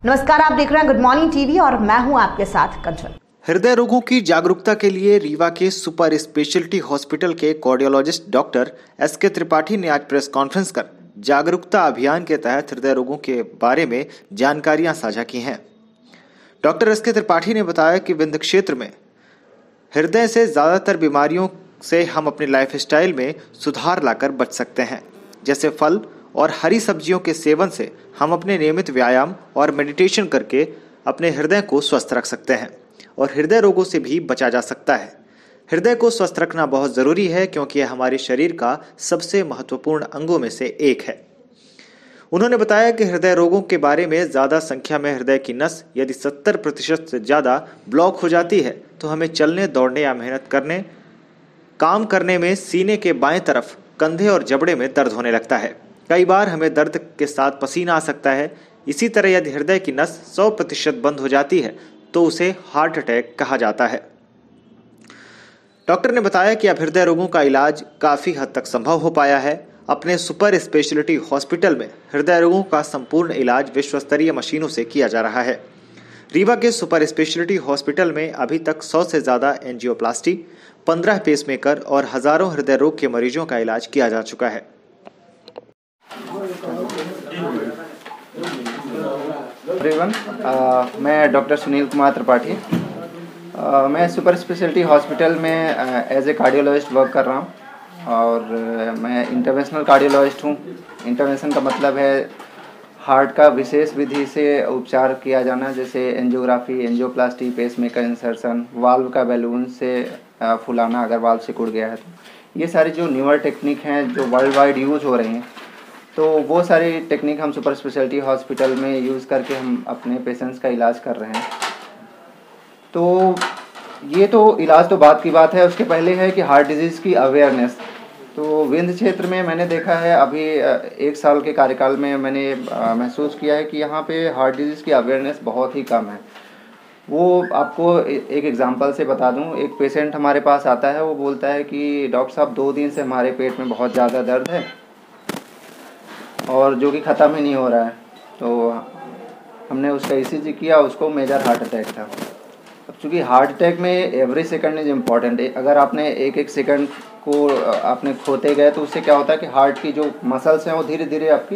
नमस्कार, आप देख रहे हैं गुड मॉर्निंग टीवी और मैं हूं आपके साथ कंचन। हृदय रोगों की जागरूकता के लिए रीवा के सुपर स्पेशलिटी हॉस्पिटल के कार्डियोलॉजिस्ट डॉक्टर एस.के. त्रिपाठी ने आज प्रेस कॉन्फ्रेंस कर जागरूकता अभियान के तहत हृदय रोगों के बारे में जानकारियां साझा की हैं। Doctor S K. त्रिपाठी ने बताया कि विंध्य क्षेत्र में हृदय से ज़्यादातर बीमारियों से हम अपने लाइफस्टाइल में सुधार लाकर बच सकते हैं। जैसे फल और हरी सब्जियों के सेवन से हम अपने नियमित व्यायाम और मेडिटेशन करके अपने हृदय को स्वस्थ रख सकते हैं और हृदय रोगों से भी बचा जा सकता है। हृदय को स्वस्थ रखना बहुत ज़रूरी है क्योंकि यह हमारे शरीर का सबसे महत्वपूर्ण अंगों में से एक है। उन्होंने बताया कि हृदय रोगों के बारे में ज़्यादा संख्या में हृदय की नस यदि 70% से ज़्यादा ब्लॉक हो जाती है तो हमें चलने, दौड़ने या मेहनत करने, काम करने में सीने के बाएं तरफ कंधे और जबड़े में दर्द होने लगता है। कई बार हमें दर्द के साथ पसीना आ सकता है। इसी तरह यदि हृदय की नस 100% बंद हो जाती है तो उसे हार्ट अटैक कहा जाता है। डॉक्टर ने बताया कि अब हृदय रोगों का इलाज काफ़ी हद तक संभव हो पाया है। अपने सुपर स्पेशलिटी हॉस्पिटल में हृदय रोगों का संपूर्ण इलाज विश्व स्तरीय मशीनों से किया जा रहा है। रीवा के सुपर स्पेशलिटी हॉस्पिटल में अभी तक 100 से ज़्यादा एंजियोप्लास्टी, 15 पेसमेकर और हज़ारों हृदय रोग के मरीजों का इलाज किया जा चुका है। मैं डॉक्टर सुनील कुमार त्रिपाठी, मैं सुपर स्पेशलिटी हॉस्पिटल में एज ए कार्डियोलॉजिस्ट वर्क कर रहा हूँ और मैं इंटरवेंशनल कार्डियोलॉजिस्ट हूँ। इंटरवेंशन का मतलब है हार्ट का विशेष विधि से उपचार किया जाना, जैसे angiography, angioplasty, pacemaker insertion, valve का बैलून से फुलाना अगर वाल्व सिकुड़ गया है तो। ये सारी जो न्यूअर टेक्निक हैं जो वर्ल्ड वाइड यूज हो रही हैं, तो वो सारी टेक्निक हम सुपर स्पेशलिटी हॉस्पिटल में यूज़ करके हम अपने पेशेंट्स का इलाज कर रहे हैं। तो ये तो इलाज तो बात की बात है, उसके पहले है कि हार्ट डिजीज़ की अवेयरनेस। तो विंध्य क्षेत्र में मैंने देखा है, अभी 1 साल के कार्यकाल में मैंने महसूस किया है कि यहाँ पे हार्ट डिजीज़ की अवेयरनेस बहुत ही कम है। वो आपको एक एग्जांपल से बता दूं, एक पेशेंट हमारे पास आता है, वो बोलता है कि डॉक्टर साहब 2 दिन से हमारे पेट में बहुत ज़्यादा दर्द है और जो कि ख़त्म ही नहीं हो रहा है। तो हमने उसका ईसीजी किया, उसको मेजर हार्ट अटैक था। अब चूँकि हार्ट अटैक में एवरी सेकंड इज़ इम्पॉर्टेंट, अगर आपने एक सेकंड को आपने खोते गए तो उससे क्या होता है कि हार्ट की जो मसल्स हैं वो धीरे धीरे आपकी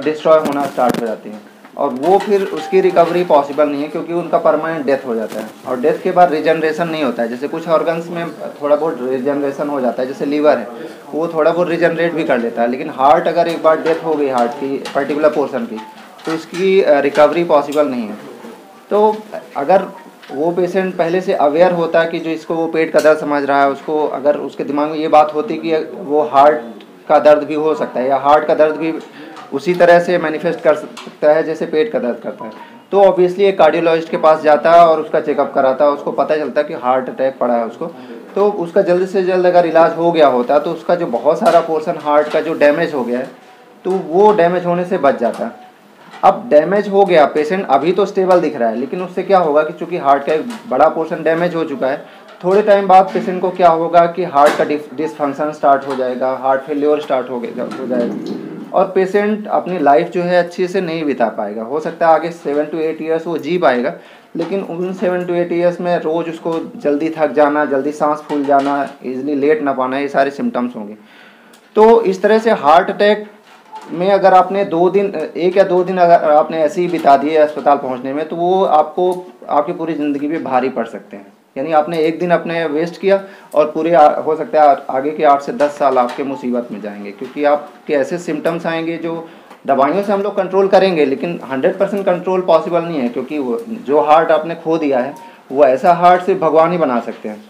डिस्ट्रॉय होना स्टार्ट हो जाती हैं और वो फिर उसकी रिकवरी पॉसिबल नहीं है क्योंकि उनका परमानेंट डेथ हो जाता है और डेथ के बाद रिजनरेशन नहीं होता है। जैसे कुछ ऑर्गन्स में थोड़ा बहुत रिजनरेशन हो जाता है, जैसे लीवर है वो थोड़ा बहुत रिजनरेट भी कर लेता है, लेकिन हार्ट अगर एक बार डेथ हो गई हार्ट की पर्टिकुलर पोर्शन की तो उसकी रिकवरी पॉसिबल नहीं है। तो अगर वो पेशेंट पहले से अवेयर होता है कि जो इसको वो पेट का दर्द समझ रहा है, उसको अगर उसके दिमाग में ये बात होती कि वो हार्ट का दर्द भी हो सकता है या हार्ट का दर्द भी उसी तरह से मैनिफेस्ट कर सकता है जैसे पेट का दर्द करता है, तो ऑब्वियसली एक कार्डियोलॉजिस्ट के पास जाता है और उसका चेकअप कराता है, उसको पता चलता है कि हार्ट अटैक पड़ा है उसको। तो उसका जल्द से जल्द अगर इलाज हो गया होता तो उसका जो बहुत सारा पोर्शन हार्ट का जो डैमेज हो गया है तो वो डैमेज होने से बच जाता है। अब डैमेज हो गया, पेशेंट अभी तो स्टेबल दिख रहा है, लेकिन उससे क्या होगा कि चूँकि हार्ट का एक बड़ा पोर्शन डैमेज हो चुका है, थोड़े टाइम बाद पेशेंट को क्या होगा कि हार्ट का डिसफंक्शन स्टार्ट हो जाएगा, हार्ट फेल्योर स्टार्ट हो जाएगा और पेशेंट अपनी लाइफ जो है अच्छे से नहीं बिता पाएगा। हो सकता है आगे 7 to 8 ईयर्स वो जी पाएगा, लेकिन उन 7 to 8 ईयर्स में रोज़ उसको जल्दी थक जाना, जल्दी सांस फूल जाना, ईजिली लेट ना पाना, ये सारे सिम्टम्स होंगे। तो इस तरह से हार्ट अटैक में अगर आपने 1 या 2 दिन अगर आपने ऐसे ही बिता दिए अस्पताल पहुंचने में, तो वो आपको आपकी पूरी ज़िंदगी पे भारी पड़ सकते हैं। यानी आपने 1 दिन अपने वेस्ट किया और पूरे हो सकता है आगे के 8 से 10 साल आपके मुसीबत में जाएंगे, क्योंकि आपके ऐसे सिम्टम्स आएंगे जो दवाइयों से हम लोग कंट्रोल करेंगे, लेकिन 100% कंट्रोल पॉसिबल नहीं है, क्योंकि वो जो हार्ट आपने खो दिया है वो ऐसा हार्ट सिर्फ भगवान ही बना सकते हैं।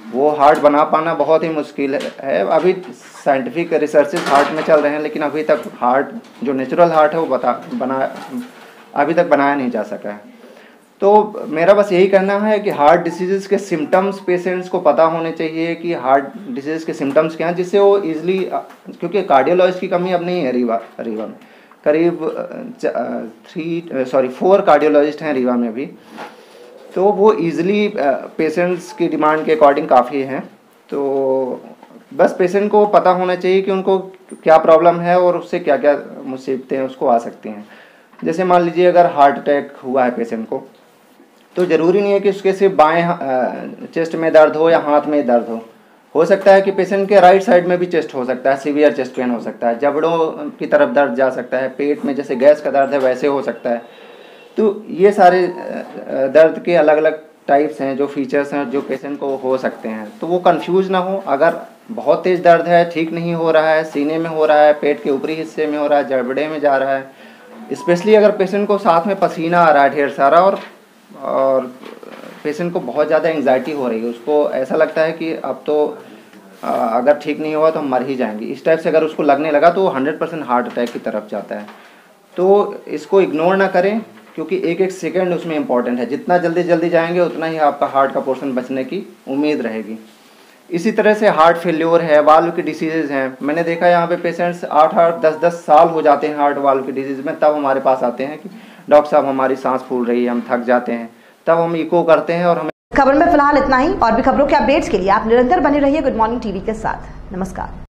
वो हार्ट बना पाना बहुत ही मुश्किल है। अभी साइंटिफिक रिसर्चेस हार्ट में चल रहे हैं, लेकिन अभी तक हार्ट जो नेचुरल हार्ट है वो अभी तक बनाया नहीं जा सका है। तो मेरा बस यही कहना है कि हार्ट डिसीज़ के सिम्टम्स पेशेंट्स को पता होने चाहिए कि हार्ट डिसीज़ के सिम्टम्स क्या हैं, जिससे वो ईजिली, क्योंकि कार्डियोलॉजिस्ट की कमी अब नहीं है रीवा में। करीब 4 कार्डियोलॉजिस्ट हैं रीवा में अभी, तो वो ईजिली पेशेंट्स की डिमांड के अकॉर्डिंग काफ़ी हैं। तो बस पेशेंट को पता होना चाहिए कि उनको क्या प्रॉब्लम है और उससे क्या क्या मुसीबतें उसको आ सकती हैं। जैसे मान लीजिए अगर हार्ट अटैक हुआ है पेशेंट को, तो ज़रूरी नहीं है कि उसके सिर्फ बाएं चेस्ट में दर्द हो या हाथ में दर्द हो सकता है कि पेशेंट के राइट साइड में भी चेस्ट हो सकता है, सीवियर चेस्ट पेन हो सकता है, जबड़ों की तरफ दर्द जा सकता है, पेट में जैसे गैस का दर्द है वैसे हो सकता है। तो ये सारे दर्द के अलग अलग टाइप्स हैं, जो फीचर्स हैं जो पेशेंट को हो सकते हैं। तो वो कंफ्यूज ना हो, अगर बहुत तेज़ दर्द है, ठीक नहीं हो रहा है, सीने में हो रहा है, पेट के ऊपरी हिस्से में हो रहा है, जबड़े में जा रहा है, स्पेशली अगर पेशेंट को साथ में पसीना आ रहा है ढेर सारा और पेशेंट को बहुत ज़्यादा एंग्जाइटी हो रही है, उसको ऐसा लगता है कि अब तो अगर ठीक नहीं हुआ तो हम मर ही जाएंगे, इस टाइप से अगर उसको लगने लगा तो वो 100% हार्ट अटैक की तरफ जाता है। तो इसको इग्नोर ना करें, क्योंकि एक एक सेकंड उसमें इंपॉर्टेंट है। जितना जल्दी जाएंगे उतना ही आपका हार्ट का पोर्शन बचने की उम्मीद रहेगी। इसी तरह से हार्ट फेल्योर है, वाल्व की डिसीज़ हैं। मैंने देखा यहाँ पे पेशेंट्स 8-8, 10-10 साल हो जाते हैं हार्ट वाल्व की डिसीज़ में, तब हमारे पास आते हैं कि डॉक्टर साहब हमारी सांस फूल रही है, हम थक जाते हैं, तब हम इको करते हैं और हमें। खबर में फिलहाल इतना ही। और भी खबरों के अपडेट्स के लिए आप निरंतर बने रहिए गुड मॉर्निंग टीवी के साथ। नमस्कार।